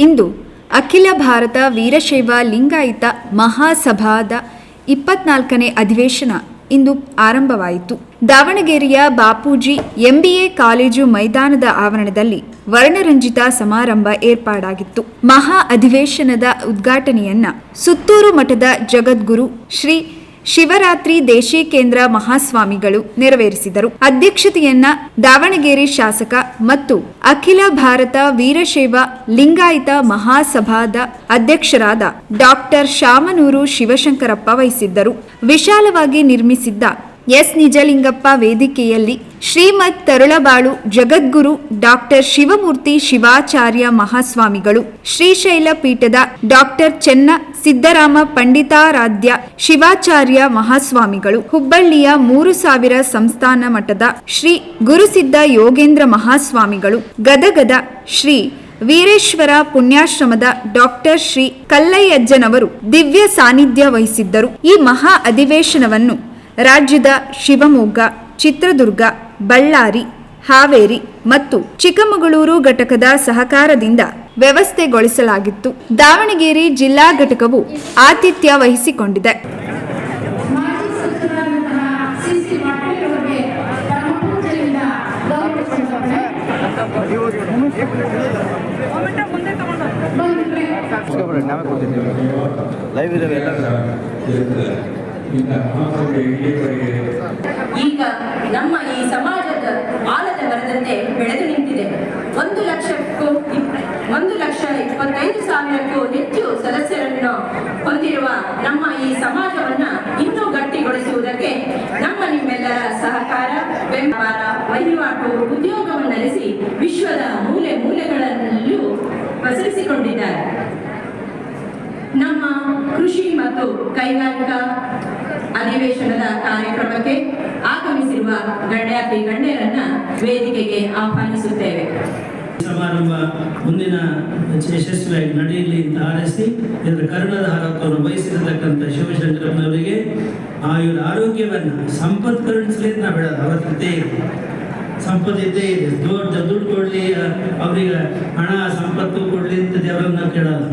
ಇಂದು ಅಖಿಲ ಭಾರತ ವೀರಶೈವ ಲಿಂಗಾಯತ ಮಹಾಸಭಾದ 24ನೇ ಅಧಿವೇಶನ ಇಂದು ಆರಂಭವಾಯಿತು. ದಾವಣಗೆರೆಯ ಬಾಪೂಜಿ MBA ಕಾಲೇಜು ಮೈದಾನದ ಆವರಣದಲ್ಲಿ ವರ್ಣರಂಜಿತ ಸಮಾರಂಭ ಏರ್ಪಾಡಾಗಿತ್ತು. ಮಹಾ ಅಧಿವೇಶನದ ಉದ್ಘಾಟನೆಯನ್ನ ಸುತ್ತೂರು ಮಠದ ಜಗದ್ಗುರು ಶ್ರೀ ಶಿವರಾತ್ರಿ ದೇಶಿಕೇಂದ್ರ ಮಹಾಸ್ವಾಮಿಗಳು ನೆರವೇರಿಸಿದರು. ಅಧ್ಯಕ್ಷತೆಯನ್ನ ದಾವಣಗೆರೆ ಶಾಸಕ ಮತ್ತು ಅಖಿಲ ಭಾರತ ವೀರಶೈವ ಲಿಂಗಾಯತ ಮಹಾಸಭಾದ ಅಧ್ಯಕ್ಷರಾದ ಡಾಕ್ಟರ್ ಶಾಮನೂರು ಶಿವಶಂಕರಪ್ಪ ವಹಿಸಿದ್ದರು. ವಿಶಾಲವಾಗಿ ನಿರ್ಮಿಸಿದ್ದ ಎಸ್ ನಿಜಲಿಂಗಪ್ಪ ವೇದಿಕೆಯಲ್ಲಿ ಶ್ರೀಮದ್ ತರಳಬಾಳು ಜಗದ್ಗುರು ಡಾಕ್ಟರ್ ಶಿವಮೂರ್ತಿ ಶಿವಾಚಾರ್ಯ ಮಹಾಸ್ವಾಮಿಗಳು, ಶ್ರೀಶೈಲ ಪೀಠದ ಡಾಕ್ಟರ್ ಚೆನ್ನ ಸಿದ್ದರಾಮ ಪಂಡಿತಾರಾಧ್ಯ ಶಿವಾಚಾರ್ಯ ಮಹಾಸ್ವಾಮಿಗಳು, ಹುಬ್ಬಳ್ಳಿಯ 3000 ಸಂಸ್ಥಾನ ಮಠದ ಶ್ರೀ ಗುರುಸಿದ್ಧ ಯೋಗೇಂದ್ರ ಮಹಾಸ್ವಾಮಿಗಳು, ಗದಗದ ಶ್ರೀ ವೀರೇಶ್ವರ ಪುಣ್ಯಾಶ್ರಮದ ಡಾಕ್ಟರ್ ಶ್ರೀ ಕಲ್ಲಯ್ಯಜ್ಜನವರು ದಿವ್ಯ ಸಾನ್ನಿಧ್ಯ ವಹಿಸಿದ್ದರು. ಈ ಮಹಾ ಅಧಿವೇಶನವನ್ನು ರಾಜ್ಯದ ಶಿವಮೊಗ್ಗ, ಚಿತ್ರದುರ್ಗ, ಬಳ್ಳಾರಿ, ಹಾವೇರಿ ಮತ್ತು ಚಿಕ್ಕಮಗಳೂರು ಘಟಕದ ಸಹಕಾರದಿಂದ ವ್ಯವಸ್ಥೆಗೊಳಿಸಲಾಗಿತ್ತು. ದಾವಣಗೆರೆ ಜಿಲ್ಲಾ ಘಟಕವು ಆತಿಥ್ಯ ವಹಿಸಿಕೊಂಡಿದೆ. ಈಗ ನಮ್ಮ ಈ ಸಮಾಜದ ಆಳದ ಮರದಂತೆ ಬೆಳೆದು ನಿಂತಿದೆ. 1,25,000ಕ್ಕೂ ಹೆಚ್ಚು ಸದಸ್ಯರನ್ನು ಹೊಂದಿರುವ ನಮ್ಮ ಈ ಸಮಾಜವನ್ನ ಇನ್ನೂ ಗಟ್ಟಿಗೊಳಿಸುವುದಕ್ಕೆ ನಿಮ್ಮೆಲ್ಲರ ಸಹಕಾರ, ಬೆಂಬಲ, ವಹಿವಾಟು, ಉದ್ಯೋಗವನ್ನರಿಸಿ ವಿಶ್ವದ ಮೂಲೆ ಮೂಲೆಗಳಲ್ಲೂ ಪಸರಿಸಿಕೊಂಡಿದ್ದಾರೆ. ನಮ್ಮ ಕೃಷಿ ಮತ್ತು ಕೈಗಾರಿಕಾ ಅಧಿವೇಶನದ ಕಾರ್ಯಕ್ರಮಕ್ಕೆ ಆಗಮಿಸಿರುವ ಗಣ್ಯಾತಿ ಗಣ್ಯರನ್ನ ವೇದಿಕೆಗೆ ಆಹ್ವಾನಿಸುತ್ತೇವೆ. ಸಮಾರಂಭ ಮುಂದಿನ ಯಶಸ್ವಿಯಾಗಿ ನಡೆಯಲಿ ಅಂತ ಹಾರೈಸಿ ಇದರ ಕರ್ಣದ ಹಾರತ್ವವನ್ನು ವಹಿಸಿರತಕ್ಕಂಥ ಶಿವಶಂಕರಪ್ಪನವರಿಗೆ ಆಯುರ ಆರೋಗ್ಯವನ್ನು ಸಂಪತ್ ಕರುಣಿಸಲಿ ನಾವು ಹೇಳೋದು. ಅವತ್ತೇ ಸಂಪತ್ತಿದ್ದೇ ಇದೆ, ದುಡ್ಡು ಕೊಡ್ಲಿ, ಅವರಿಗೆ ಹಣ ಸಂಪತ್ತು ಕೊಡ್ಲಿ ಅಂತ ದೇವರನ್ನ ಕೇಳೋದು.